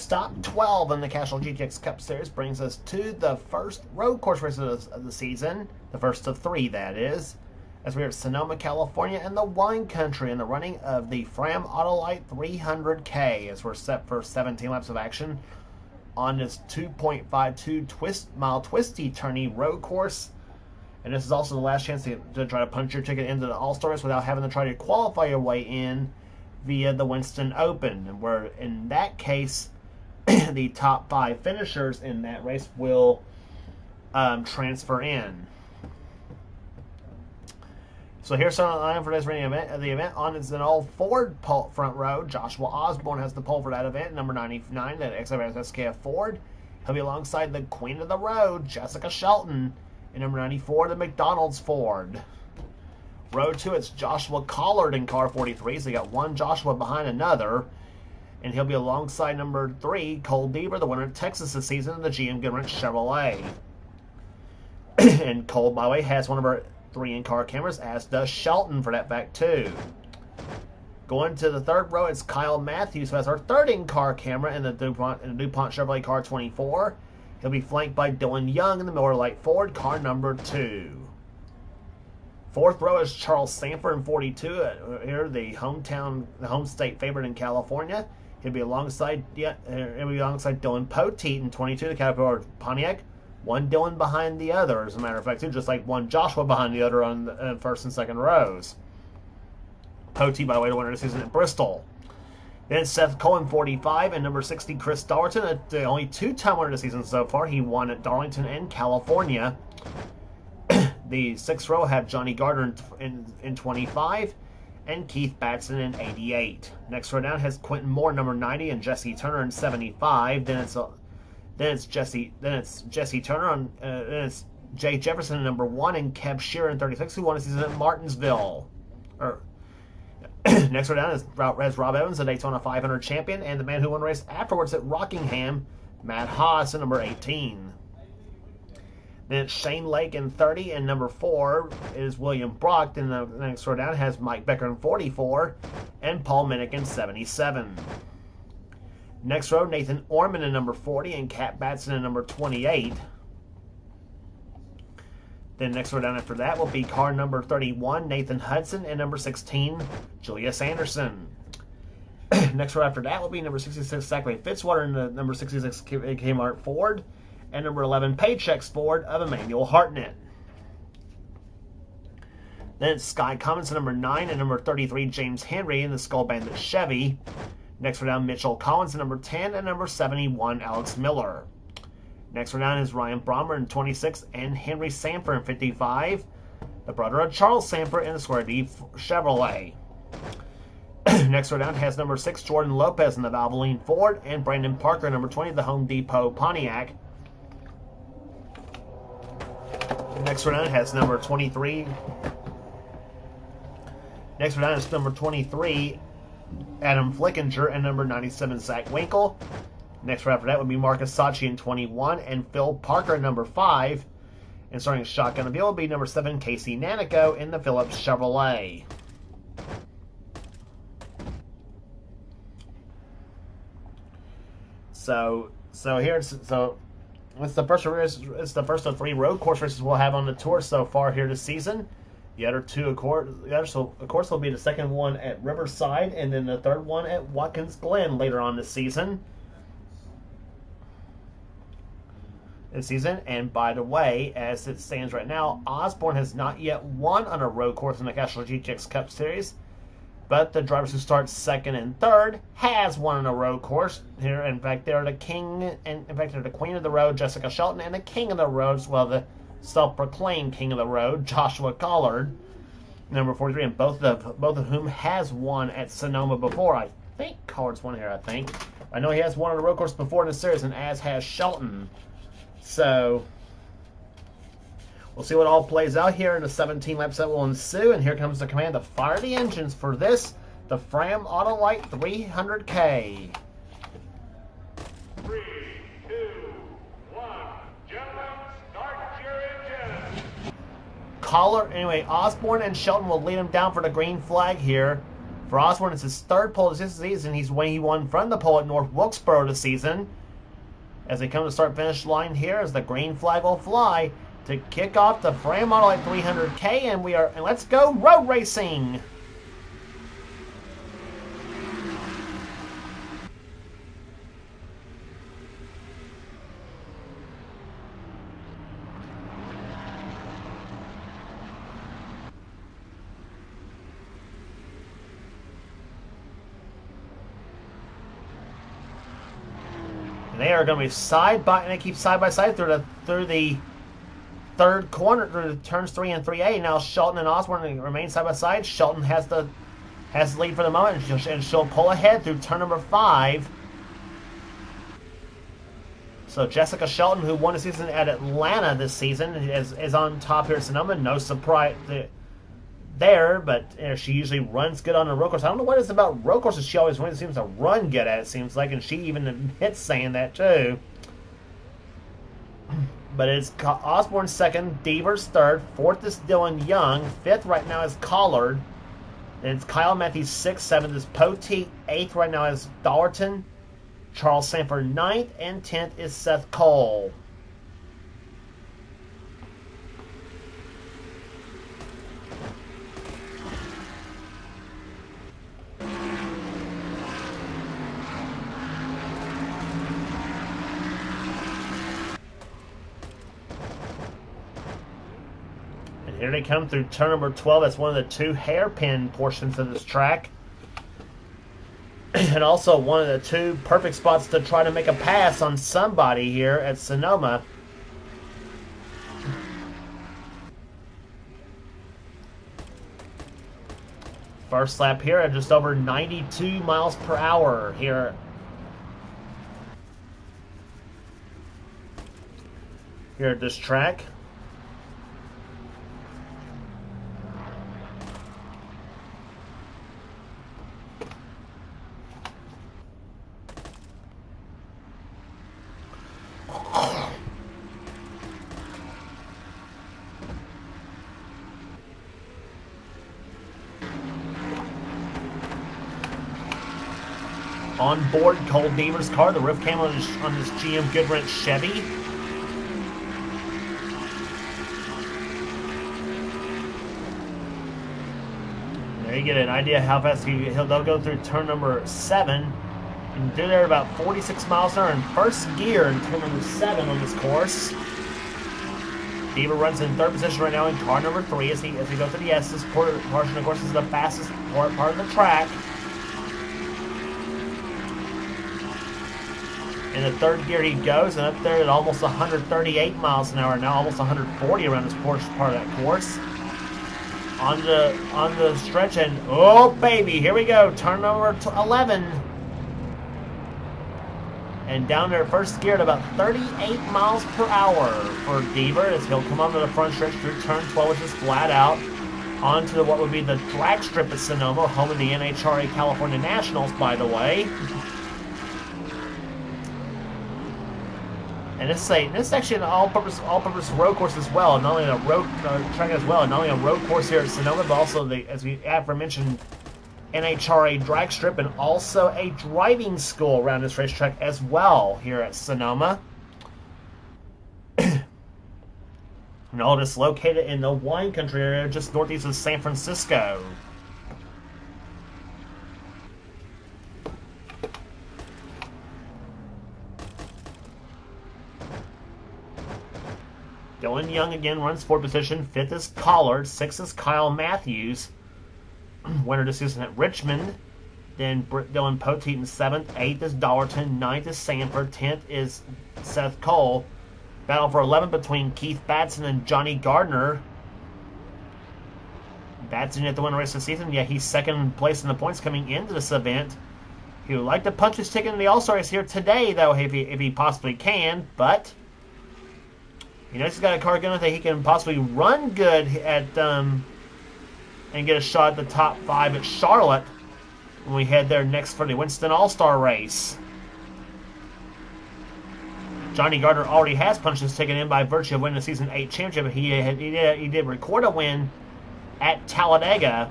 Stop 12 in the Castrol GTX Cup Series brings us to the first road course races of the season, the first of 3 that is, as we are at Sonoma, California in the wine country in the running of the Fram Autolite 300K as we're set for 17 laps of action on this 2.52 mile twisty turny road course. And this is also the last chance to try to punch your ticket into the All-Star race without having to try to qualify your way in via the Winston Open, and where in that case the top 5 finishers in that race will transfer in. So here's some of the line for this the event on is an old Ford front row. Joshua Osborne has the pole for that event, number 99, that XFSKF Ford. He'll be alongside the Queen of the Road, Jessica Shelton, in number 94, the McDonald's Ford. Row 2, it's Joshua Collard in car 43, so you got one Joshua behind another. And he'll be alongside number 3, Cole Bieber, the winner of Texas this season in the GM Goodwrench Chevrolet. And Cole, by the way, has one of our 3 in-car cameras, as does Shelton for that fact too. Going to the third row, it's Kyle Matthews, who has our 3rd in-car camera in the DuPont Chevrolet car 24. He'll be flanked by Dylan Young in the Miller Lite Ford, car number 2. Fourth row is Charles Sanford in 42. Here, the home state favorite in California. He'll be alongside Dylan Poteet in 22, the Caterpillar Pontiac. One Dylan behind the other, as a matter of fact, too, just like one Joshua behind the other on the first and second rows. Poteet, by the way, the winner this season at Bristol. Then Seth Cohen, 45, and number 60, Chris Darlington, the only 2-time winner this season so far. He won at Darlington and California. The 6th row have Johnny Gardner in 25 and Keith Batson in 88. Next row down has Quentin Moore, number 90, and Jesse Turner in 75. Then it's Jesse Turner then it's Jay Jefferson in number 1 and Kev Shearer in 36, who won the season at Martinsville. Next row down is Rob Evans, the Daytona 500 champion, and the man who won the race afterwards at Rockingham, Matt Haas in number 18. Then it's Shane Lake in 30, and number 4 is William Brock. Then the next row down has Mike Becker in 44, and Paul Minnick in 77. Next row, Nathan Orman in number 40, and Cat Batson in number 28. Then next row down after that will be car number 31, Nathan Hudson, and number 16, Julius Anderson. Next row after that will be number 66, Zachary Fitzwater, and the number 66, Kmart Ford, and number 11, Paychecks Ford of Emmanuel Hartnett. Then it's Sky Cummins, number 9, and number 33, James Henry in the Skull Bandit Chevy. Next row down, Mitchell Collins, number 10, and number 71, Alex Miller. Next row down is Ryan Brommer in 26, and Henry Sanford in 55, the brother of Charles Sanford in the Square D Chevrolet. Next row down has number 6, Jordan Lopez in the Valvoline Ford, and Brandon Parker, number 20, the Home Depot Pontiac. Next row down has number 23. Next row down is number 23, Adam Flickinger, and number 97, Zach Winkle. Next row after that would be Marcus Sachi in 21, and Phil Parker in number 5. And starting shotgun the field will be number 7, Casey Nanico in the Phillips Chevrolet. So it's the first race. It's the first of 3 road course races we'll have on the tour so far here this season. The other 2, of course, will be the second one at Riverside, and then the third one at Watkins Glen later on this season. And by the way, as it stands right now, Osborne has not yet won on a road course in the Castrol GTX Cup Series, but the drivers who start 2nd and 3rd has won on a road course here. In fact, they're the king, and in fact, they're the Queen of the Road, Jessica Shelton, and the King of the Road, well, the self-proclaimed King of the Road, Joshua Collard, number 43, and both of whom has won at Sonoma before. I think Collard's won here. I know he has won on a road course before in the series, and as has Shelton. So we'll see what all plays out here in the 17 laps that will ensue. And here comes the command to fire the engines for this, the Fram Autolite 300K. 3, 2, 1. Gentlemen, start your engines. Osborne and Shelton will lead him down for the green flag here For Osborne, it's his third pole this season. He won from the pole at North Wilkesboro this season. As they come to start-finish line here, as the green flag will fly to kick off the Fram Autolite 300K, and let's go road racing. They are going to be and they keep side by side through the third corner, through turns 3 and 3A. Now Shelton and Osborne remain side by side. Shelton has the lead for the moment, and she'll pull ahead through turn number 5. So Jessica Shelton, who won the season at Atlanta this season, is on top here at Sonoma. No surprise there, but she usually runs good on a road course. I don't know what it is about road courses she always wins. Seems to run good at it, seems like, and she even admits saying that too. But it's Osborne second, Devers third, fourth is Dylan Young, fifth right now is Collard, and it's Kyle Matthews sixth, seventh is Poteet, eighth right now is Dollarton, Charles Sanford ninth, and 10th is Seth Cole. Here they come through turn number 12. That's one of the 2 hairpin portions of this track. And also one of the 2 perfect spots to try to make a pass on somebody here at Sonoma. First lap here at just over 92 miles per hour here. Here at this track. On board Cole Devers' car, the roof cam on this GM Goodwrench Chevy. There you get an idea how fast they'll go through turn number 7 and do there about 46 miles an hour in first gear in turn number 7 on this course. Deaver runs in third position right now in car number 3 as he goes to the S. This portion, of course, is the fastest part of the track. In the third gear he goes, and up there at almost 138 miles an hour now, almost 140 around this part of that course. On the stretch, and oh baby, here we go, turn number 11. And down there first gear at about 38 miles per hour for Deaver as he'll come onto the front stretch through turn 12, which is flat out, onto what would be the drag strip at Sonoma, home of the NHRA California Nationals, by the way. And this is actually an all-purpose road course as well. Not only a road track as well, not only a road course here at Sonoma, but also as we aforementioned, NHRA drag strip, and also a driving school around this racetrack as well here at Sonoma. And all this located in the wine country area just northeast of San Francisco. Dylan Young again runs 4th position. 5th is Collard. 6th is Kyle Matthews. Winner this season at Richmond. Then Dylan Poteet in 7th. 8th is Dollarton. 9th is Sanford. 10th is Seth Cole. Battle for 11th between Keith Batson and Johnny Gardner. Batson yet to win the race this season. Yeah, he's second place in the points coming into this event. He would like to punch his ticket in the All-Star race here today, though, if he possibly can. But you know, he's got a car going that he can possibly run good at and get a shot at the top 5 at Charlotte when we head there next for the Winston All-Star race. Johnny Gardner already has punched his ticket in by virtue of winning the Season 8 championship. He did record a win at Talladega.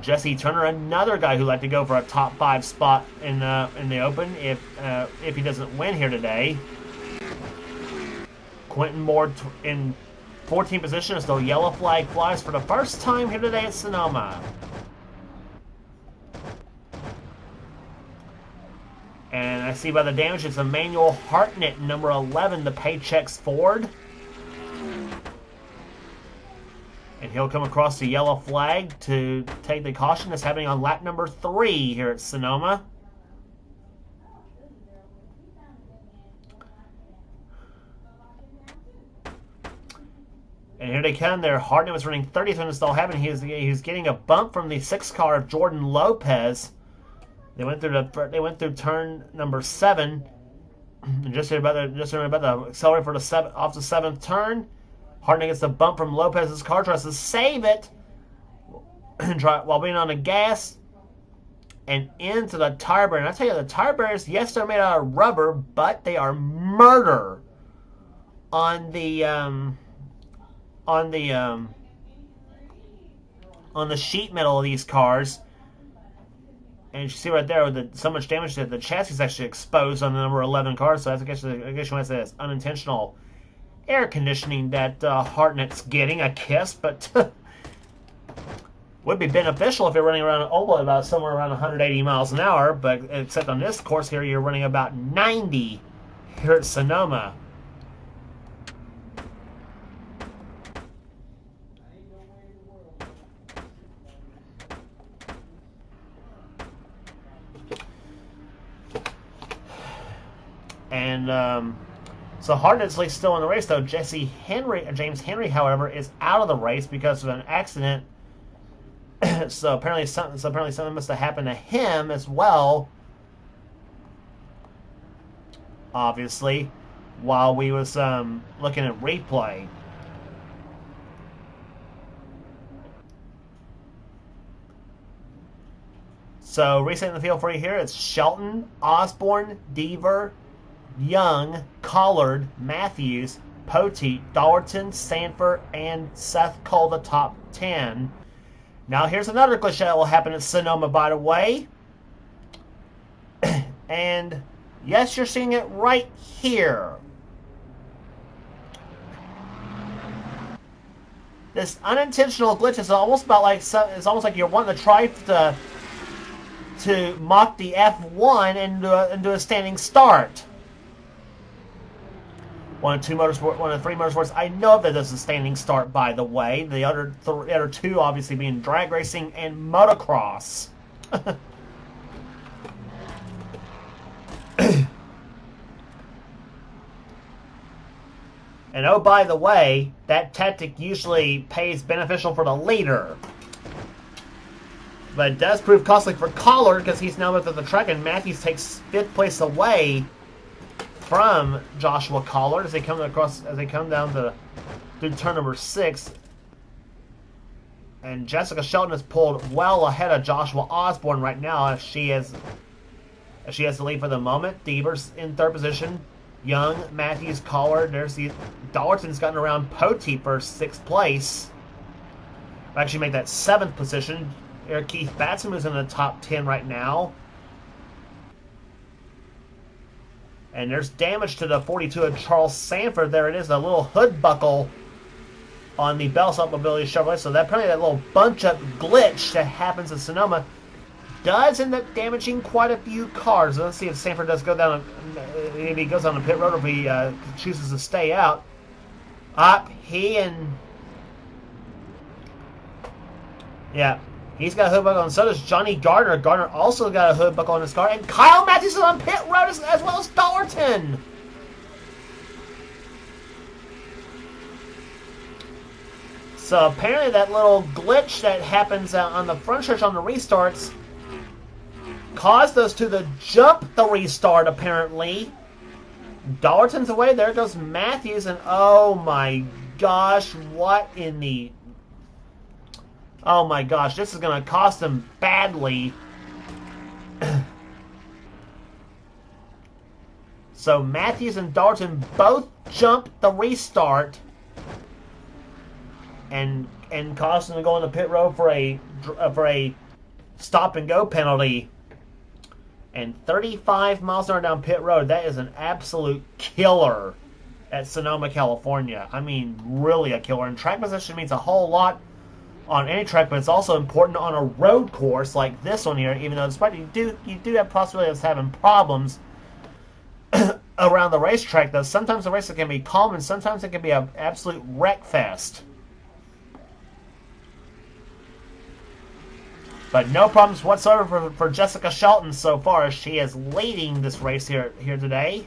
Jesse Turner, another guy who'd like to go for a top 5 spot in the Open if he doesn't win here today. Quentin Moore in 14th position as the yellow flag flies for the first time here today at Sonoma. And I see by the damage it's Emmanuel Hartnett, number 11, the Paychex Ford. And he'll come across the yellow flag to take the caution. That's happening on lap number 3 here at Sonoma. And here they come. There, Hartnett was running 30th when this all happened. He's getting a bump from the 6th car of Jordan Lopez. They went through turn number 7. And just about to accelerate for off the 7th turn. Hartnett gets a bump from Lopez's car, tries to save it while being on the gas and into the tire barrier. And I tell you, the tire barriers, yes, they're made out of rubber, but they are murder on the sheet metal of these cars. And you see right there with so much damage that the chassis is actually exposed on the number 11 car. So I guess you want to say that's unintentional air conditioning that Hartnett's getting a kiss, but would be beneficial if you're running around oval about somewhere around 180 miles an hour. But except on this course here, you're running about 90 here at Sonoma. And so Hartnett's still in the race, though. James Henry, however, is out of the race because of an accident. so apparently something must have happened to him as well. Obviously, while we was looking at replay. So resetting the field for you here, it's Shelton, Osborne, Deaver, Young, Collard, Matthews, Poteet, Dallerton, Sanford, and Seth Cole, the top 10. Now here's another glitch that will happen at Sonoma, by the way. And yes, you're seeing it right here. This unintentional glitch is almost like you're wanting to try to mock the F1 and do a standing start. One of the 3 motorsports I know that does a standing start, by the way. The other 2 obviously being drag racing and motocross. And oh, by the way, that tactic usually pays beneficial for the leader. But it does prove costly for Collard because he's now at the track, and Matthews takes 5th place away from Joshua Collard as they come down through turn number 6. And Jessica Shelton is pulled well ahead of Joshua Osborne right now as she has the lead for the moment. Deaver's in 3rd position. Young, Matthews, Collard. There's Dallerton's gotten around Poteet for 6th place. Actually make that 7th position. Keith Batson is in the top 10 right now. And there's damage to the 42 of Charles Sanford. There it is, a little hood buckle on the Bellsop Mobility Chevrolet. So that probably that little bunch-up glitch that happens in Sonoma does end up damaging quite a few cars. Let's see if Sanford does go down. If he goes on the pit road, or if he chooses to stay out. He's got a hood buckle, and so does Johnny Gardner. Gardner also got a hood buckle on his car. And Kyle Matthews is on pit road as well as Dallerton. So apparently that little glitch that happens on the front stretch on the restarts caused those two to jump the restart, apparently. Dallerton's away. There goes Matthews. And oh my gosh, what in the... Oh my gosh, this is going to cost him badly. So Matthews and Dallerton both jumped the restart and caused him to go on the pit road for a stop and go penalty. And 35 miles an hour down pit road. That is an absolute killer at Sonoma, California. I mean, really a killer. And track position means a whole lot on any track, but it's also important on a road course like this one here, even though despite you do have possibilities of having problems around the racetrack, though sometimes the races can be calm and sometimes it can be an absolute wreck fest. But no problems whatsoever for Jessica Shelton so far, as she is leading this race here today.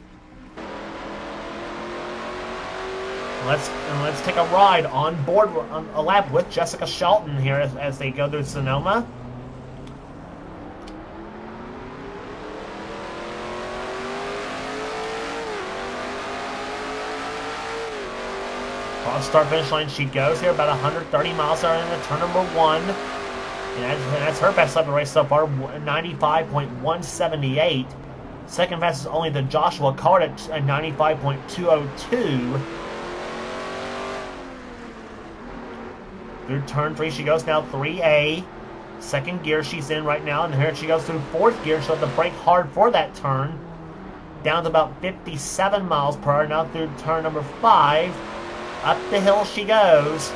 Let's take a ride on board on a lap with Jessica Shelton here as they go through Sonoma. Cross start finish line she goes here, about 130 miles an hour into turn number 1. And that's her best lap of the race so far, 95.178. Second fastest is only the Joshua Card at 95.202. Through turn 3 she goes now, 3A. Second gear she's in right now, and here she goes through 4th gear. She'll have to brake hard for that turn. Down to about 57 miles per hour, now through turn number 5. Up the hill she goes.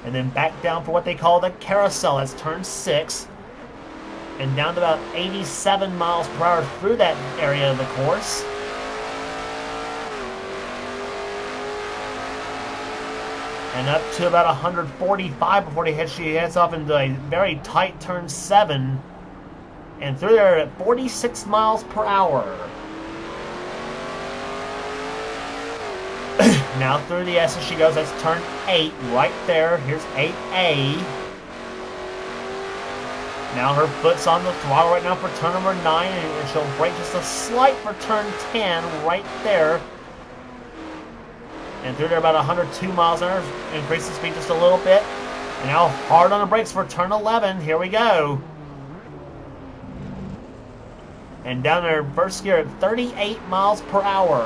And then back down for what they call the carousel. That's turn 6. And down to about 87 miles per hour through that area of the course. And up to about 145 before she heads off into a very tight turn 7. And through there at 46 miles per hour. Now through the S as she goes, that's turn 8 right there. Here's 8A. Now her foot's on the throttle right now for turn number 9, and she'll brake just a slight for turn 10 right there. And through there about 102 miles an hour, increase the speed just a little bit. And now hard on the brakes for turn 11. Here we go. And down there, first gear at 38 miles per hour.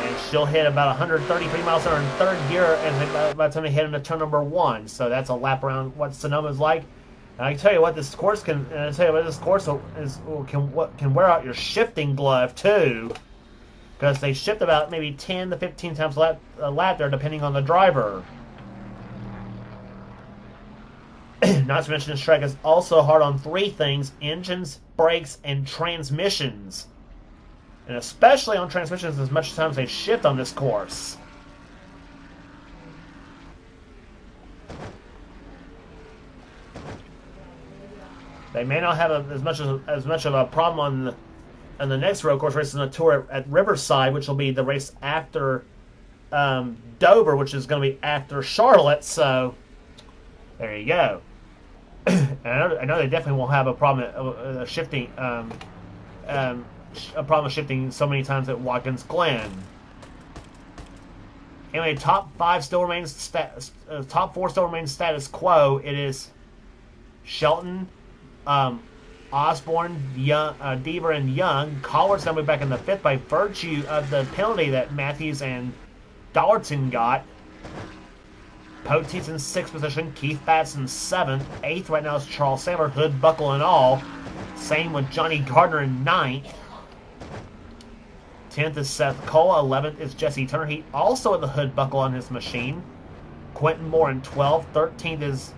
And she'll hit about 133 miles an hour in third gear and by the time they hit into turn number 1. So that's a lap around what Sonoma's like. And I can tell you what this course can. And I tell you what this course can wear out your shifting glove too, because they shift about maybe 10 to 15 times a lap there, depending on the driver. Not to mention this track is also hard on 3 things: engines, brakes, and transmissions. And especially on transmissions, as much times they shift on this course. They may not have as much of a problem on the next road course race in the tour at Riverside, which will be the race after Dover, which is going to be after Charlotte. So there you go. And I know they definitely won't have a problem shifting. A problem shifting so many times at Watkins Glen. Anyway, top 4 still remains status quo. It is Shelton, Osborne, Young, Deaver, and Young. Collard's going to be back in the 5th by virtue of the penalty that Matthews and Dollarton got. Poteet's in 6th position. Keith Batts in 7th. 8th right now is Charles Sandler, hood, buckle, and all. Same with Johnny Gardner in 9th. 10th is Seth Cole. 11th is Jesse Turner. He also with the hood buckle on his machine. Quentin Moore in 12th. 13th is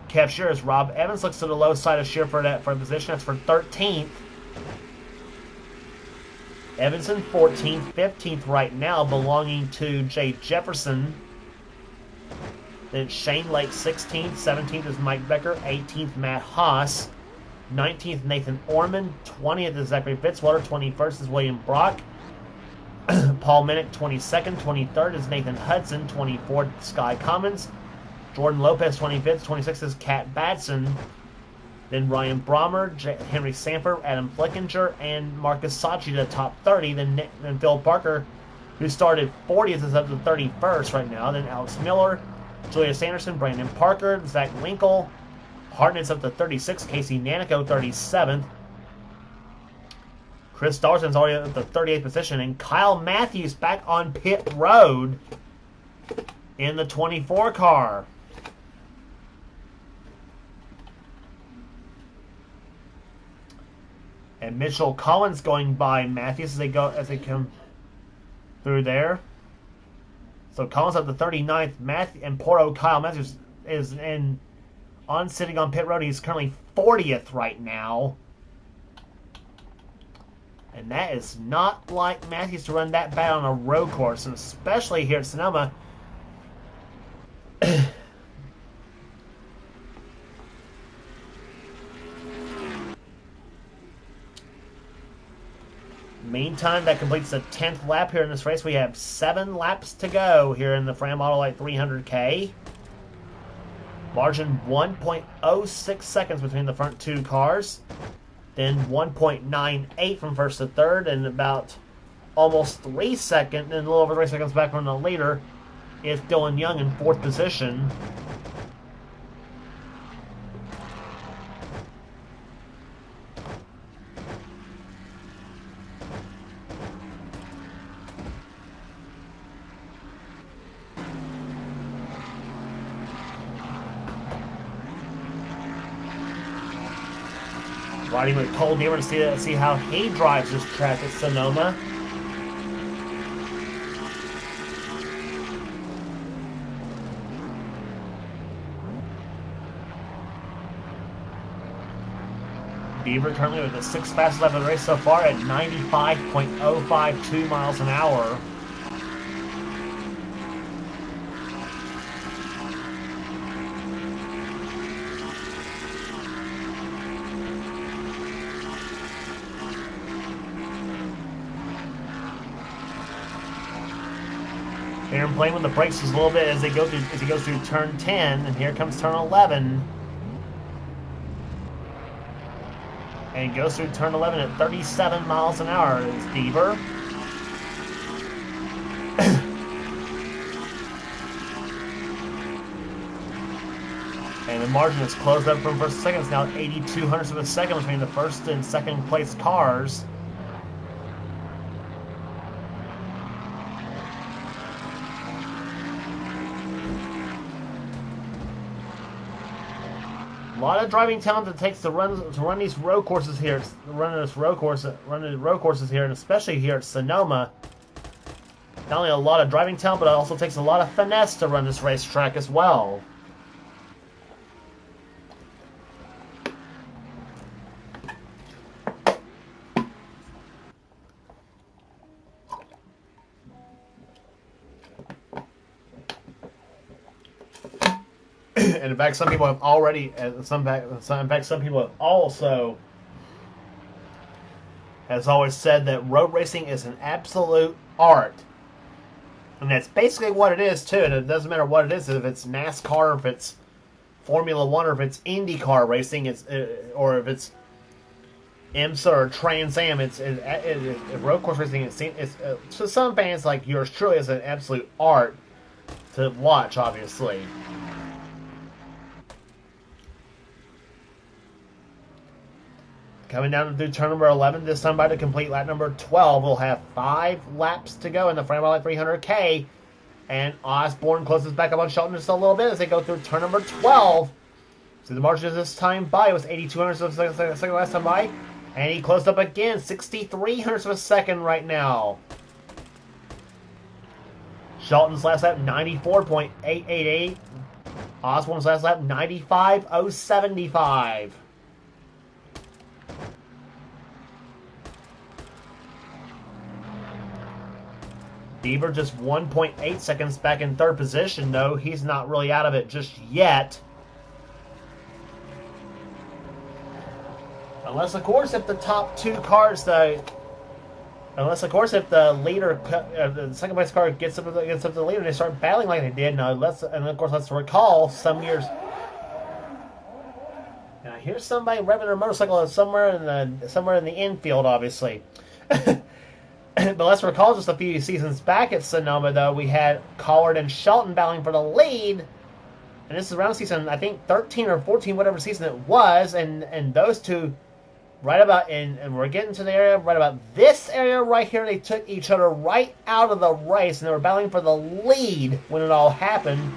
Kev Shearers. Rob Evans looks to the low side of Shear for a position. That's for 13th. Evans in 14th. 15th right now belonging to Jay Jefferson. Then Shane Lake 16th. 17th is Mike Becker. 18th Matt Haas. 19th Nathan Orman. 20th is Zachary Fitzwater. 21st is William Brock. Paul Minnick 22nd. 23rd is Nathan Hudson. 24th Sky Commons. Jordan Lopez 25th. 26th is Kat Batson. Then Ryan Brommer, Henry Sanford, Adam Flickinger, and Marcus Sachi to the top 30. Then Phil Parker, who started 40th, is up to 31st right now. Then Alex Miller, Julius Anderson, Brandon Parker, Zach Winkle, Hartnett's up to 36th, Casey Nanico 37th. Chris Darson's already at the 38th position, and Kyle Matthews back on pit road in the 24 car. And Mitchell Collins going by Matthews as they come through there. So Collins at the 39th, and poor Kyle Matthews is sitting on pit road. He's currently 40th right now. And that is not like Matthews to run that bad on a road course, and especially here at Sonoma. Meantime, that completes the 10th lap here in this race. We have 7 laps to go here in the Fram Autolite 300K. Margin 1.06 seconds between the front two cars. Then 1.98 from first to third, and about almost 3 seconds, and a little over 3 seconds back from the leader is Dylan Young in 4th position. Riding with Cole Deaver to see how he drives this track at Sonoma. Deaver currently with the 6th fastest lap of the race so far at 95.052 miles an hour. Aaron playing with the brakes just a little bit as he goes through turn 10, and here comes turn 11. And he goes through turn 11 at 37 miles an hour is Deaver. And the margin is closed up from first to second. It's now 82 hundredths of a second between the first and second place cars. A lot of driving talent it takes to run these road courses here, run the road courses here, and especially here at Sonoma. Not only a lot of driving talent, but it also takes a lot of finesse to run this racetrack as well. And in fact, some people have already, some people have also, has always said that road racing is an absolute art. And that's basically what it is, too. And it doesn't matter what it is, if it's NASCAR, if it's Formula One, or if it's IndyCar racing, or if it's IMSA or Trans Am. Road course racing, to some fans like yours truly, is an absolute art to watch, obviously. Coming down through turn number 11, this time by to complete lap number 12. We'll have 5 laps to go in the Fram Autolite 300K. And Osborne closes back up on Shelton just a little bit as they go through turn number 12. So the margin this time by was 82 hundredths of a second last time by. And he closed up again, 63 hundredths of a second right now. Shelton's last lap, 94.888. Osborne's last lap, 95.075. Deaver just 1.8 seconds back in third position, though. He's not really out of it just yet. Unless, of course, if the top 2 cars, if the leader, the second place car gets up to the leader and they start battling like they did. Now, and of course, let's recall some years. Now, here's somebody revving their motorcycle somewhere in the infield, obviously. But let's recall just a few seasons back at Sonoma, though, we had Collard and Shelton battling for the lead. And this is around season, I think, 13 or 14, whatever season it was. And those two right about and we're getting to the area right about this area right here. They took each other right out of the race, and they were battling for the lead when it all happened.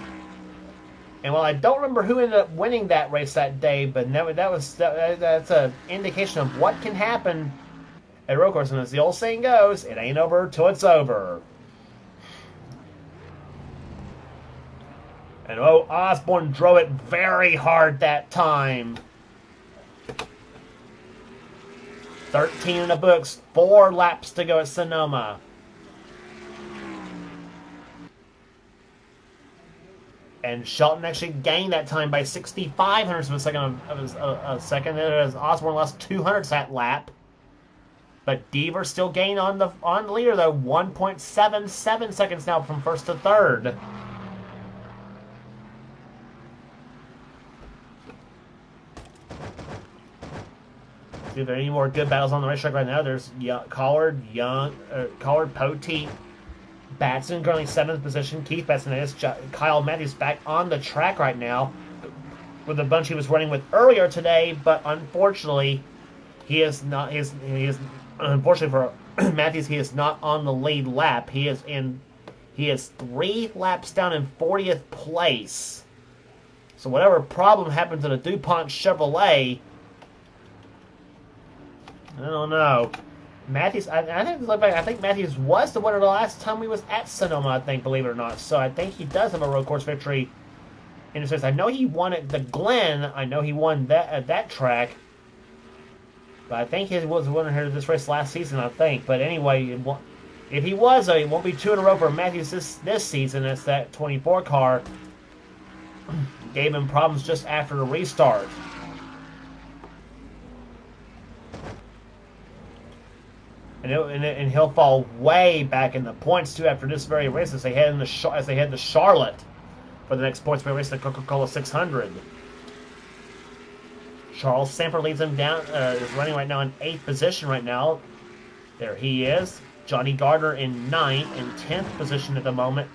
And while I don't remember who ended up winning that race that day, but that's an indication of what can happen at road course. And as the old saying goes, it ain't over till it's over. And Osborne drove it very hard that time. 13 in the books, 4 laps to go at Sonoma. And Shelton actually gained that time by 65 hundredths of a second. As Osborne lost 2 hundredths that lap. But Deaver still gained on the leader though, 1.77 seconds now from first to third. See if there are any more good battles on the racetrack right now. There's Collard, Poteet, Batson currently 7th position. Keith Batson is. Kyle Matthews back on the track right now with the bunch he was running with earlier today, but unfortunately, he is not. Unfortunately for Matthews, he is not on the lead lap. He is 3 laps down in 40th place. So whatever problem happened to the DuPont Chevrolet, I don't know. Matthews, I think Matthews was the winner the last time we was at Sonoma, I think, believe it or not. So I think he does have a road course victory in a sense. I know he won at the Glen. I know he won that at that track. But I think he was the winner here of this race last season, I think. But anyway, if he was, it won't be 2 in a row for Matthews this season. It's that 24 car gave him problems just after the restart. And he'll fall way back in the points too after this very race as they head to Charlotte for the next points race, the Coca-Cola 600. Charles Samper leads him down. Is running right now in 8th position right now. There he is. Johnny Gardner in 9th. In 10th position at the moment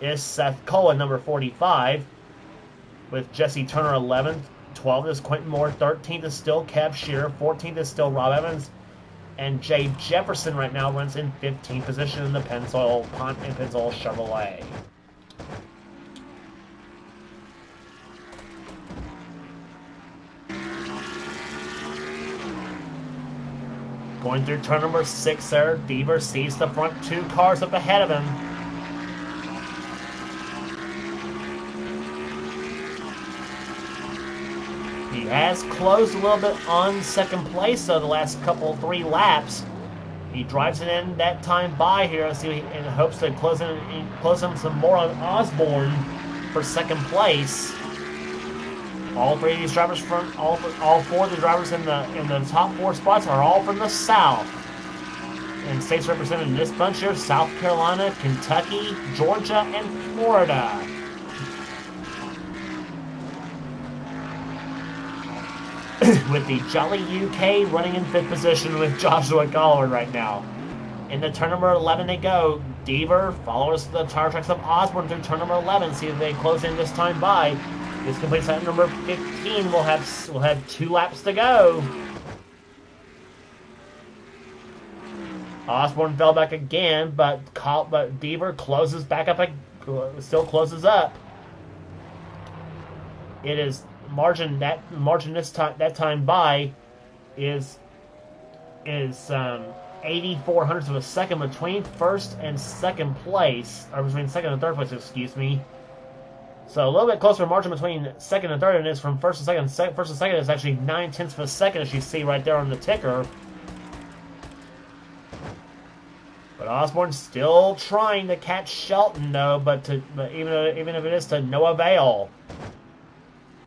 is Seth Cohen, number 45, with Jesse Turner 11th. 12th is Quentin Moore. 13th is still Kev Shearer. 14th is still Rob Evans. And Jay Jefferson right now runs in 15th position in the Pennzoil Chevrolet. Going through turn number 6 there, Deaver sees the front 2 cars up ahead of him. He has closed a little bit on second place, so the last 3 laps. He drives it in that time by here in hopes to close in some more on Osborne for second place. All 3 of these drivers all 4 of the drivers in the top 4 spots are all from the South. And states represented in this bunch here: South Carolina, Kentucky, Georgia, and Florida. With the Jolly UK running in 5th position with Joshua Collard right now. Into turn number 11 they go. Deaver follows the tire tracks of Osborne through turn number 11. See if they close in this time by. This completes lap number 15. We'll have 2 laps to go. Osborne fell back again, but Deaver closes back up. Still closes up. It is that time by is 84 hundredths of a second between first and second place, or between second and third place, excuse me. So a little bit closer margin between second and third than it is from first and second. First and second is actually 9/10 of a second, as you see right there on the ticker. But Osborne's still trying to catch Shelton, though, but even if it is to no avail.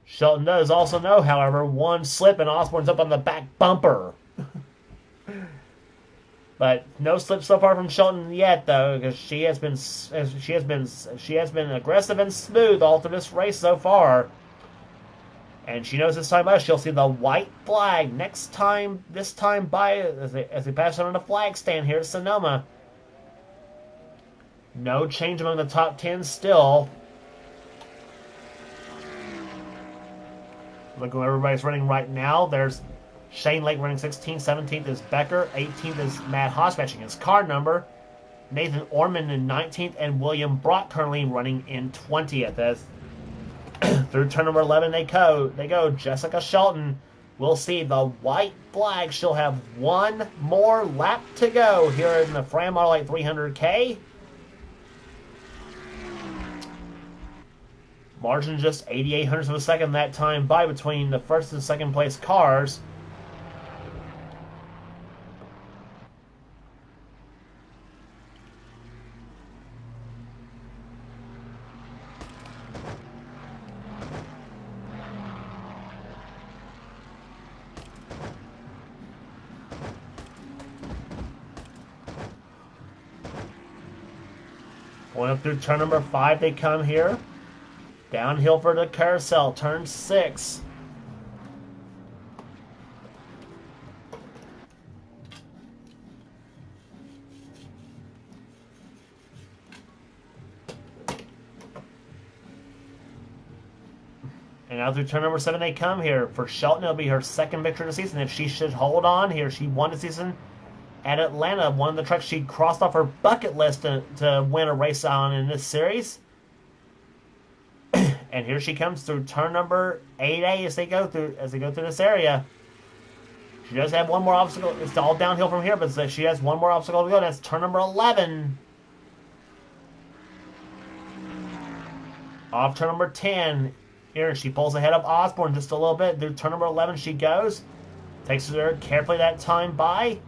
Shelton does also know, however, one slip and Osborne's up on the back bumper. But no slip so far from Shelton yet, though, because she has been aggressive and smooth all through this race so far. And she knows this time by she'll see the white flag this time by as they pass on the flag stand here at Sonoma. No change among the top 10 still. Look who everybody's running right now. There's Shane Lake running 16th. 17th is Becker. 18th is Matt Haas matching his car number. Nathan Orman in 19th. And William Brock currently running in 20th. As through turn number 11 they go. Jessica Shelton. We'll see the white flag. She'll have one more lap to go here in the Fram Autolite 300K. Margin just 88 hundredths of a second that time by between the first and second place cars. Going up through turn number 5 they come here. Downhill for the carousel, turn 6. And now through turn number 7 they come here. For Shelton, it'll be her second victory of the season. If she should hold on here, she won the season at Atlanta. One of the tracks she crossed off her bucket list to win a race on in this series. And here she comes through turn number 8A as they go through this area. She does have one more obstacle. It's all downhill from here, but she has one more obstacle to go. That's turn number 11. Off turn number 10. Here she pulls ahead of Osborne just a little bit. Through turn number 11 she goes. Takes her carefully that time by.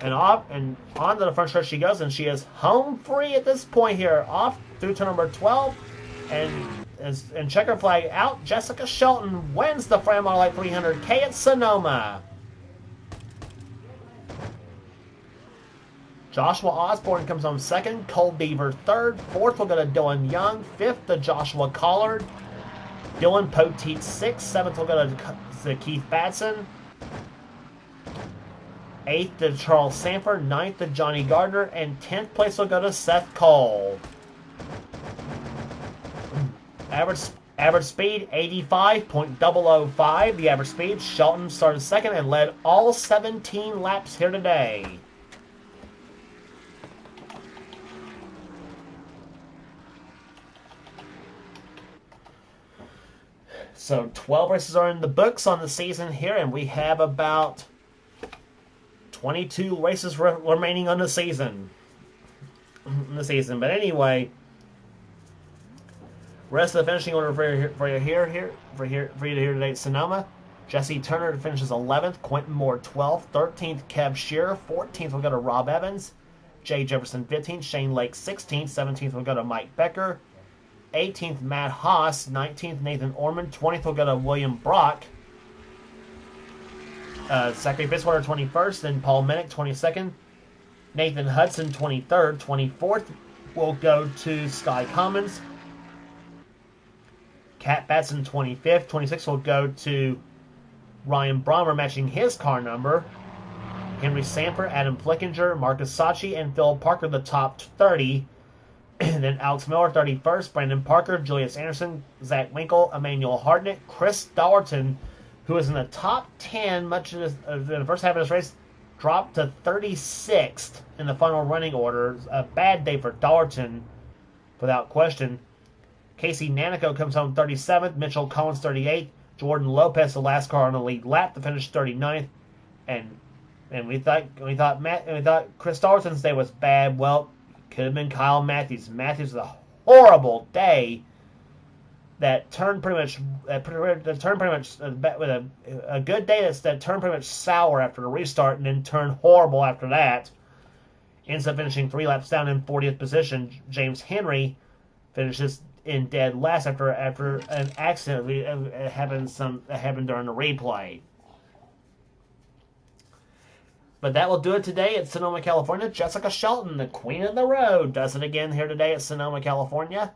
And off and onto the front stretch she goes, and she is home free at this point here. Off through turn number 12. And checker flag out. Jessica Shelton wins the Fram Autolite 300K at Sonoma. Joshua Osborne comes home second. Cole Beaver third. Fourth will go to Dylan Young. Fifth to Joshua Collard. Dylan Poteet sixth. Seventh will go to Keith Batson. Eighth to Charles Sanford. Ninth to Johnny Gardner. And 10th place will go to Seth Cole. Average speed, 85.005. The average speed, Shelton started second and led all 17 laps here today. So 12 races are in the books on the season here, and we have about 22 races remaining on the season. But anyway, rest of the finishing order for you to hear today at Sonoma. Jesse Turner finishes 11th. Quentin Moore 12th. 13th, Kev Shearer. 14th will go to Rob Evans. Jay Jefferson 15th. Shane Lake 16th. 17th will go to Mike Becker. 18th, Matt Haas. 19th, Nathan Orman. 20th will go to William Brock. Zachary Biswater 21st. Then Paul Minnick 22nd. Nathan Hudson 23rd. 24th will go to Sky Commons. Cat Batson 25th. 26th will go to Ryan Brommer, matching his car number. Henry Samper, Adam Flickinger, Marcus Sachi, and Phil Parker, the top 30. And then Alex Miller, 31st. Brandon Parker, Julius Anderson, Zach Winkle, Emmanuel Hartnett, Chris Dallerton, who is in the top 10 much of the first half of this race, dropped to 36th in the final running order. A bad day for Dallerton, without question. Casey Nanico comes home 37th. Mitchell Collins 38th. Jordan Lopez, the last car on the lead lap, to finish 39th. And we thought Chris Dallerton's day was bad. Well, could have been Kyle Matthews. Matthews was a horrible day. That turned pretty much with a good day that turned pretty much sour after the restart, and then turned horrible after that. Ends up finishing 3 laps down in 40th position. James Henry finishes in dead last after an accident that happened during the replay. But that will do it today at Sonoma, California. Jessica Shelton, the queen of the road, does it again here today at Sonoma, California.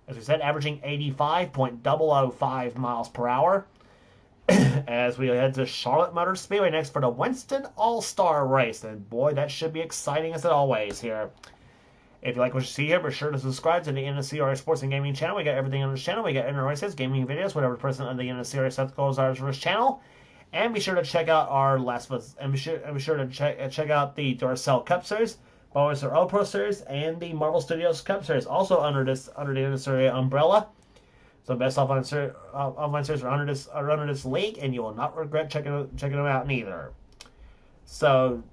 As we said, averaging 85.005 miles per hour. As we head to Charlotte Motor Speedway next for the Winston All-Star Race. And boy, that should be exciting as it always here. If you like what you see here, be sure to subscribe to the NNSCRA Sports and Gaming channel. We got everything on this channel. We got inner races, gaming videos, whatever the president of the NNSCRA South Goals are for this channel. And be sure to check out our be sure to check out the Duracell Cup Series, Bulbasaur All Pro Series, and the Marvel Studios Cup Series, also under the NNSCRA umbrella. So best offline series are under this league, and you will not regret checking them out neither. So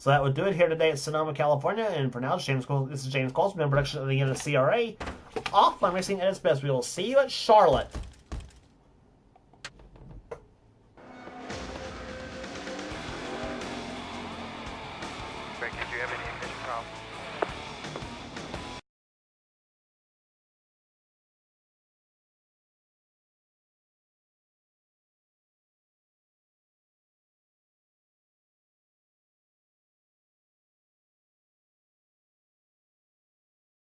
that would do it here today at Sonoma, California. And for now, this is James Cole's been a production of the NNSCRA. Offline Racing at its best. We will see you at Charlotte.